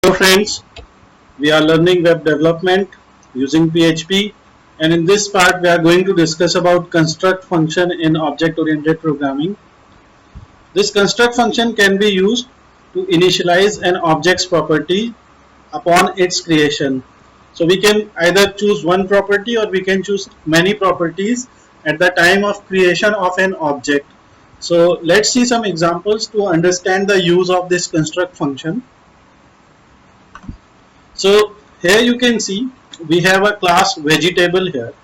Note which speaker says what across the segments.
Speaker 1: Hello friends, we are learning web development using PHP, and in this part we are going to discuss about construct function in object oriented programming. This construct function can be used to initialize an object's property upon its creation. So we can either choose one property or we can choose many properties at the time of creation of an object. So let's see some examples to understand the use of this construct function. So here you can see we have a class vegetable here,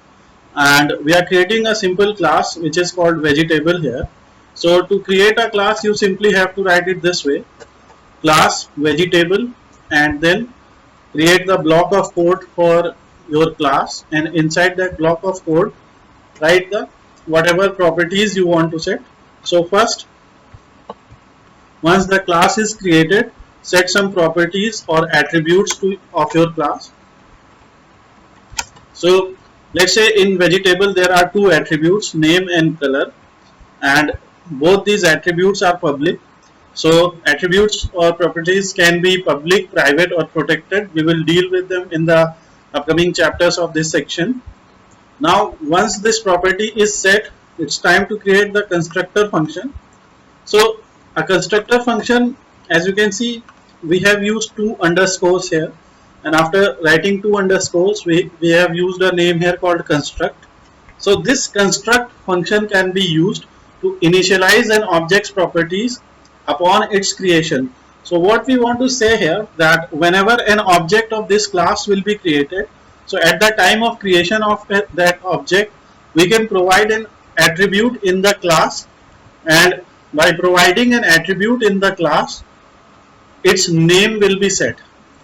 Speaker 1: and we are creating a simple class which is called vegetable here. So to create a class you simply have to write it this way: class vegetable, and then create the block of code for your class, and inside that block of code write the whatever properties you want to set. So first, once the class is created, set some properties or attributes of your class. So let's say in vegetable there are two attributes, name and color, and both these attributes are public. So attributes or properties can be public, private or protected. We will deal with them in the upcoming chapters of this section. Now once this property is set, it's time to create the constructor function. So a constructor function, as you can see, we have used two underscores here, and after writing two underscores we have used a name here called construct. So this construct function can be used to initialize an object's properties upon its creation. So what we want to say here, that whenever an object of this class will be created, so at the time of creation of that object we can provide an attribute in the class, and by providing an attribute in the class, its name will be set.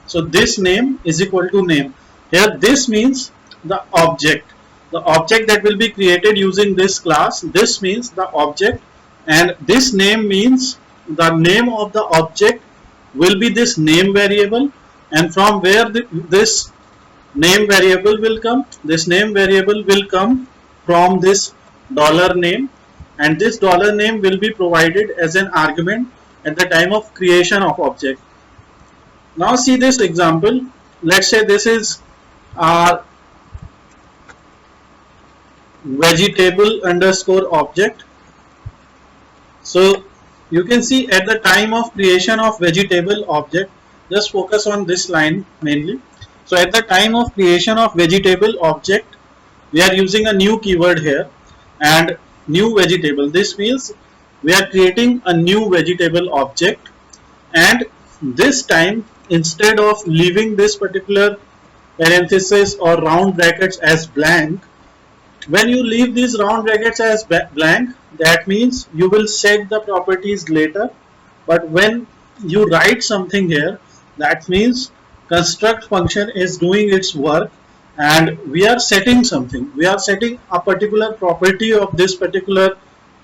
Speaker 1: So this name is equal to name. Here this means the object that will be created using this class. This means the object, and this name means the name of the object will be this name variable, and from where this name variable will come, this name variable will come from this $name, and this $name will be provided as an argument at the time of creation of object. Now see this example. Let's say this is our vegetable underscore object. So you can see at the time of creation of vegetable object, just focus on this line mainly. So at the time of creation of vegetable object, we are using a new keyword here, and new vegetable. This means we are creating a new vegetable object, and this time instead of leaving this particular parenthesis or round brackets as blank, when you leave these round brackets as blank, that means you will set the properties later, but when you write something here, that means construct function is doing its work, and we are setting something. We are setting a particular property of this particular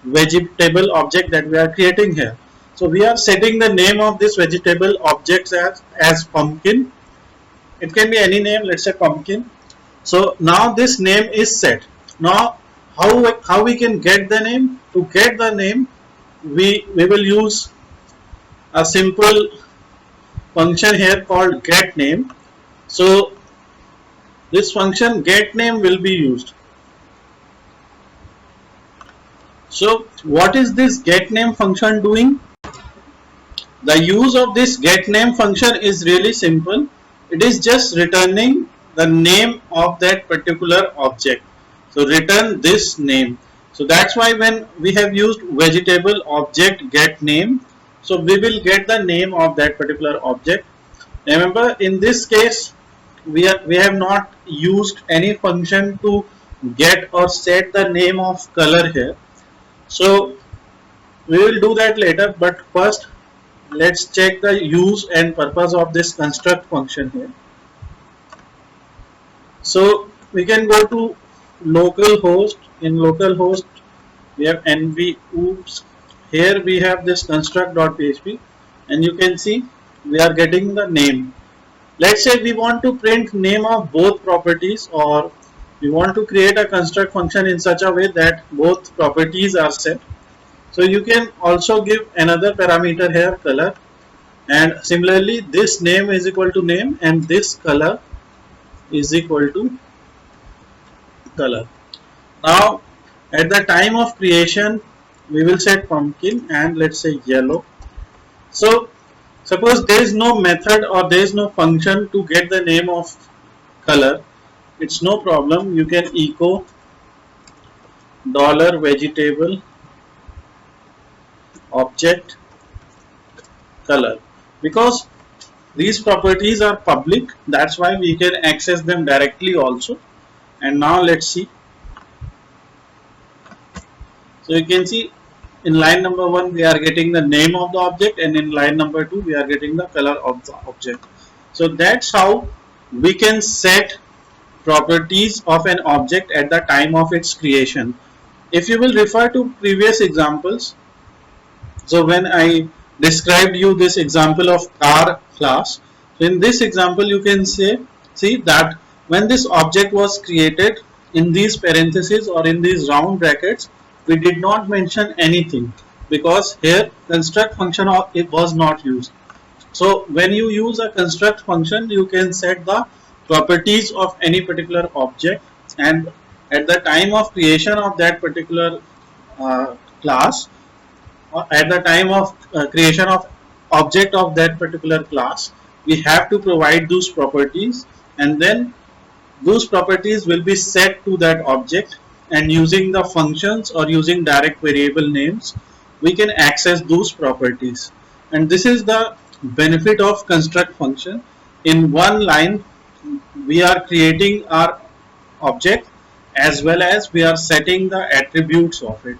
Speaker 1: vegetable object that we are creating here. So we are setting the name of this vegetable object as pumpkin. It can be any name, let's say pumpkin. So now this name is set. Now how we can get the name? To get the name, we will use a simple function here called getName. So this function getName will be used. So what is this getName function doing? The use of this getName function is really simple. It is just returning the name of that particular object. So return this name. So that's why when we have used vegetable object getName, so we will get the name of that particular object. Remember, in this case we have not used any function to get or set the name of color here. So we will do that later, but first let's check the use and purpose of this construct function here. So we can go to localhost. In localhost we have nv oops. Here we have this construct.php, and you can see we are getting the name. Let's say we want to print name of both properties, or we want to create a construct function in such a way that both properties are set. So you can also give another parameter here, color. and similarly this name is equal to name and this color is equal to color. Now at the time of creation we will set pumpkin and let's say yellow. So suppose there is no method or there is no function to get the name of color, it's no problem, you can echo dollar vegetable object color, because these properties are public, that's why we can access them directly also. And now let's see. So you can see in line number 1 we are getting the name of the object, and in line number 2 we are getting the color of the object. So that's how we can set properties of an object at the time of its creation. If you will refer to previous examples, so when I described you this example of car class, in this example you can see that when this object was created, in these parentheses or in these round brackets we did not mention anything, because here construct function it was not used. So when you use a construct function you can set the properties of any particular object, and at the time of creation of that particular class, at the time of creation of object of that particular class, we have to provide those properties, and then those properties will be set to that object, and using the functions or using direct variable names we can access those properties. And this is the benefit of construct function. In one line we are creating our object as well as we are setting the attributes of it.